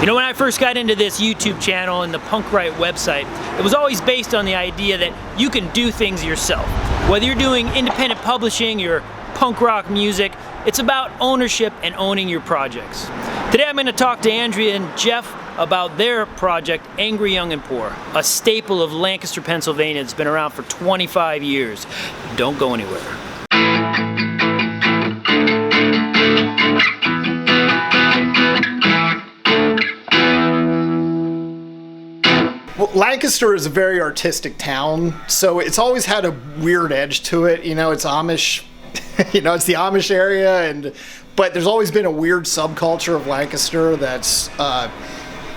You know, when I first got into this YouTube channel and the Punk Right website, it was always based on the idea that you can do things yourself. Whether you're doing independent publishing or punk rock music, it's about ownership and owning your projects. Today I'm going to talk to Andrea and Jeff about their project, Angry Young and Poor, a staple of Lancaster, Pennsylvania that's been around for 25 years. Don't go anywhere. Well, Lancaster is a very artistic town, so it's always had a weird edge to it. You know, it's Amish, you know, it's the Amish area, but there's always been a weird subculture of Lancaster that's,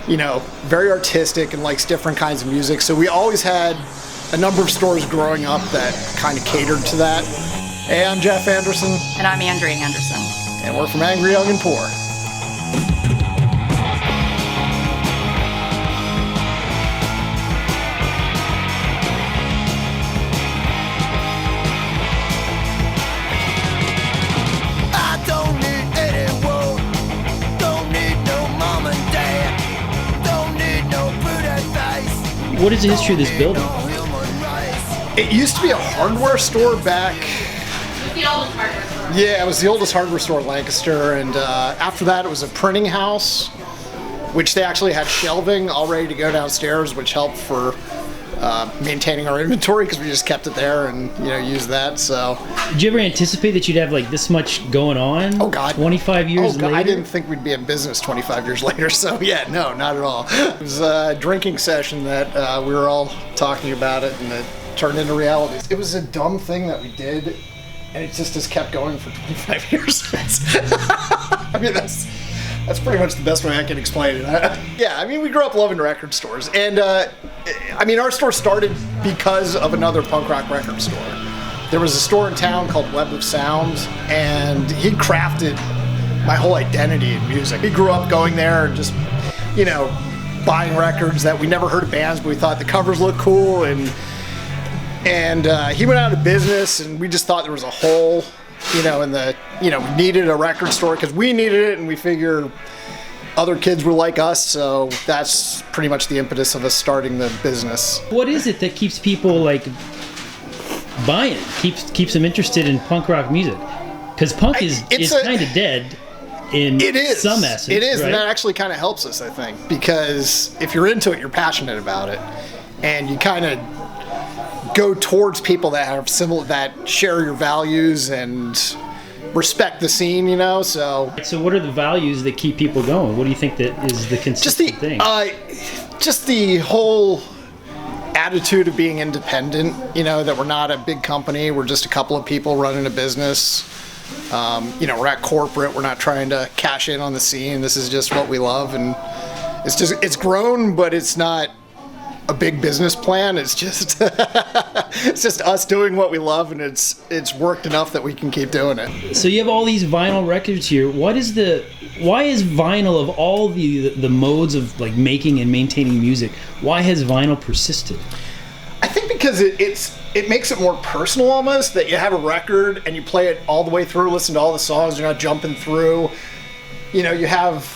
you know, very artistic and likes different kinds of music. So we always had a number of stores growing up that kind of catered to that. Hey, I'm Jeff Anderson. And I'm Andrea Anderson. And we're from Angry Young and Poor. What is the history of this building? It used to be a hardware store back. It was the oldest hardware store. Yeah, it was the oldest hardware store in Lancaster, and after that it was a printing house, which they actually had shelving all ready to go downstairs, which helped for maintaining our inventory because we just kept it there and, you know, used that. So, did you ever anticipate that you'd have like this much going on? Oh God, 25 years later? I didn't think we'd be in business 25 years later. So yeah, no, not at all. It was a drinking session that we were all talking about it, and it turned into reality. It was a dumb thing that we did, and it just has kept going for 25 years. I mean, that's pretty much the best way I can explain it. Yeah, I mean, we grew up loving record stores, and I mean, our store started because of another punk rock record store. There was a store in town called Web of Sound, and he crafted my whole identity in music. We grew up going there and just, you know, buying records that we never heard of bands, but we thought the covers looked cool, and he went out of business, and we just thought there was a hole, you know, we needed a record store because we needed it, and we figured other kids were like us, so that's pretty much the impetus of us starting the business. What is it that keeps people like buying, keeps them interested in punk rock music? Because punk is kind of dead in some essence. It is, right? And that actually kind of helps us, I think, because if you're into it, you're passionate about it, and you kind of go towards people that have that share your values and respect the scene, you know. So what are the values that keep people going? What do you think that is the consistent thing? Just the whole attitude of being independent, you know, that we're not a big company, we're just a couple of people running a business. You know, we're not corporate, we're not trying to cash in on the scene. This is just what we love, and it's grown, but it's not a big business plan. It's just it's just us doing what we love, and it's worked enough that we can keep doing it. So you have all these vinyl records here. Why is vinyl, of all the modes of like making and maintaining music, why has vinyl persisted? I think because it makes it more personal almost, that you have a record and you play it all the way through, listen to all the songs, you're not jumping through. You know, you have,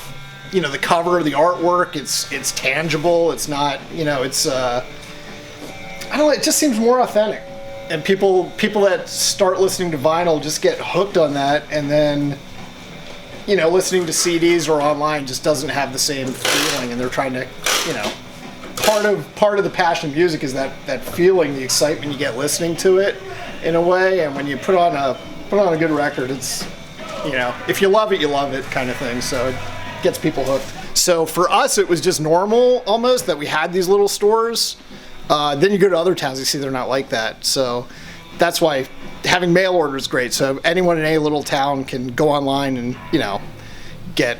you know, the cover, the artwork, it's tangible, it's not, you know, it's I don't know, it just seems more authentic. And people that start listening to vinyl just get hooked on that, and then, you know, listening to CDs or online just doesn't have the same feeling, and they're trying to, you know, part of the passion of music is that feeling, the excitement you get listening to it in a way, and when you put on a good record, it's, you know, if you love it kind of thing. So it gets people hooked. So for us, it was just normal almost that we had these little stores. Then you go to other towns, you see they're not like that. So that's why having mail order is great. So anyone in any little town can go online and, you know, get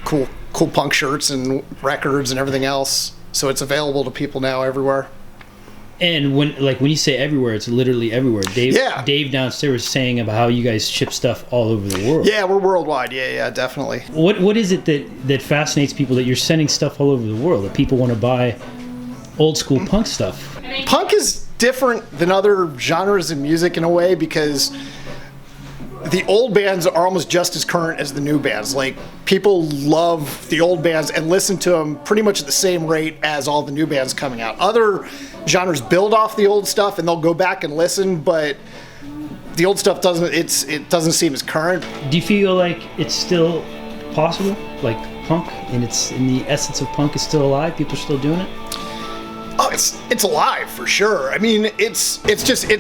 cool punk shirts and records and everything else. So it's available to people now everywhere. And when you say everywhere, it's literally everywhere. Dave downstairs was saying about how you guys ship stuff all over the world. Yeah, we're worldwide. Yeah, definitely. What is it that fascinates people that you're sending stuff all over the world, that people want to buy old school punk stuff? Punk is different than other genres of music in a way because the old bands are almost just as current as the new bands. Like, people love the old bands and listen to them pretty much at the same rate as all the new bands coming out. Other genres build off the old stuff and they'll go back and listen, but the old stuff it doesn't seem as current. Do you feel like it's still possible? Like punk, and it's in the essence of punk is still alive? People are still doing it? Oh, it's alive for sure. I mean, it's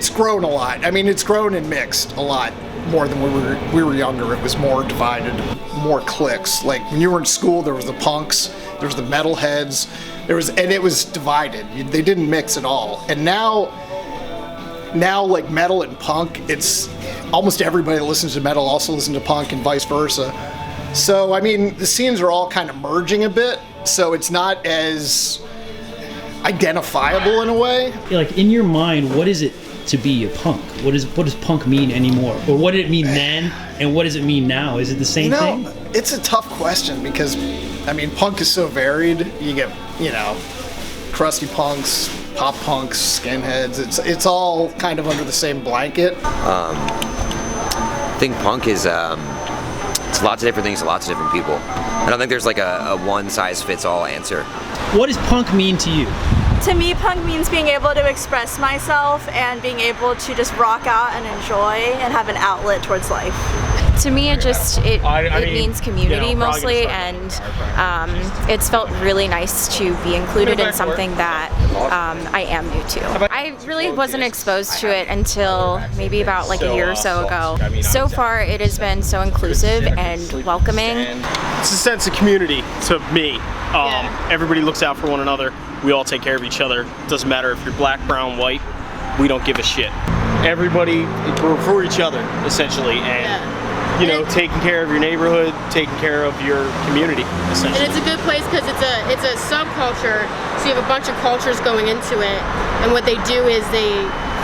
grown a lot. I mean, it's grown and mixed a lot more than we were younger. It was more divided, more cliques. Like when you were in school, there was the punks, there was the metalheads, and it was divided. They didn't mix at all. And now like metal and punk, it's almost everybody that listens to metal also listens to punk and vice versa. So I mean, the scenes are all kind of merging a bit. So it's not as identifiable in a way. Like in your mind, what is it to be a punk? What does punk mean anymore? Or what did it mean then, and what does it mean now? Is it the same thing? It's a tough question because, I mean, punk is so varied. You get, crusty punks, pop punks, skinheads. It's all kind of under the same blanket. I think punk is it's lots of different things to lots of different people. I don't think there's like a one-size-fits-all answer. What does punk mean to you? To me, punk means being able to express myself and being able to just rock out and enjoy and have an outlet towards life. To me, it means community mostly, and it's felt really nice to be included in something that I am new to. I really wasn't exposed to it until maybe about like a year or so ago. So far, it has been so inclusive and welcoming. It's a sense of community to me. Everybody looks out for one another. We all take care of each other. Doesn't matter if you're black, brown, white. We don't give a shit. Everybody, we're for each other, essentially, and taking care of your neighborhood, taking care of your community, essentially. And it's a good place because it's a subculture, so you have a bunch of cultures going into it, and what they do is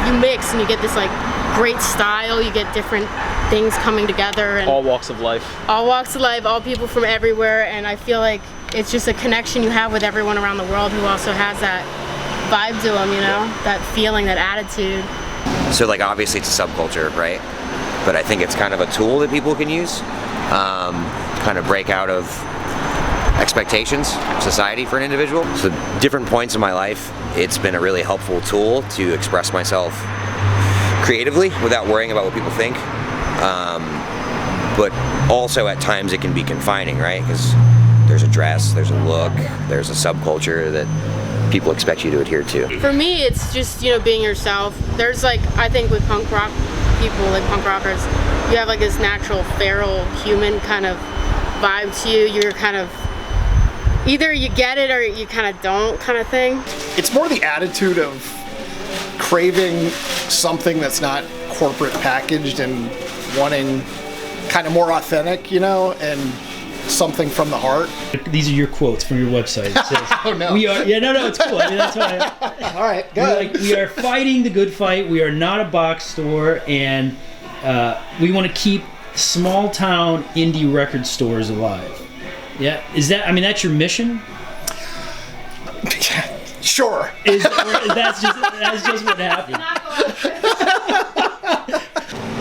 you mix and you get this like great style, you get different things coming together. And all walks of life. All walks of life, all people from everywhere, and I feel like it's just a connection you have with everyone around the world who also has that vibe to them, that feeling, that attitude. So like obviously it's a subculture, right? But I think it's kind of a tool that people can use, kind of break out of expectations of society for an individual. So different points in my life, it's been a really helpful tool to express myself creatively without worrying about what people think. But also at times it can be confining, right? Because there's a dress, there's a look, there's a subculture that people expect you to adhere to. For me, it's just, being yourself. There's I think with punk rock people, like punk rockers, you have this natural feral human kind of vibe to you. You're kind of, either you get it or you kind of don't kind of thing. It's more the attitude of craving something that's not corporate packaged and wanting kind of more authentic, and something from the heart. These are your quotes from your website. It says, oh no. It's cool. I mean, that's why. All right, good. We are fighting the good fight. We are not a box store, and we want to keep small town indie record stores alive. Yeah, that's your mission? Sure. That's just what happened.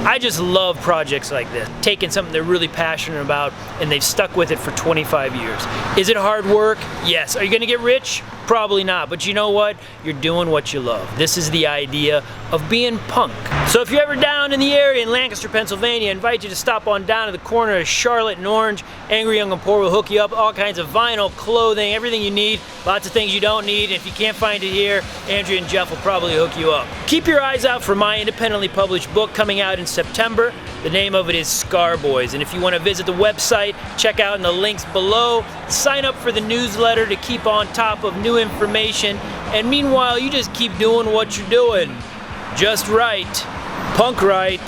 I just love projects like this, taking something they're really passionate about and they've stuck with it for 25 years. Is it hard work? Yes. Are you going to get rich? Probably not, but you know what? You're doing what you love. This is the idea of being punk. So if you're ever down in the area in Lancaster, Pennsylvania, I invite you to stop on down to the corner of Charlotte and Orange. Angry Young and Poor will hook you up, all kinds of vinyl, clothing, everything you need, lots of things you don't need. And if you can't find it here, Andrea and Jeff will probably hook you up. Keep your eyes out for my independently published book coming out in September. The name of it is SCARBOYS, and if you want to visit the website, check out in the links below. Sign up for the newsletter to keep on top of new information, and meanwhile, you just keep doing what you're doing. Just right. Punk right.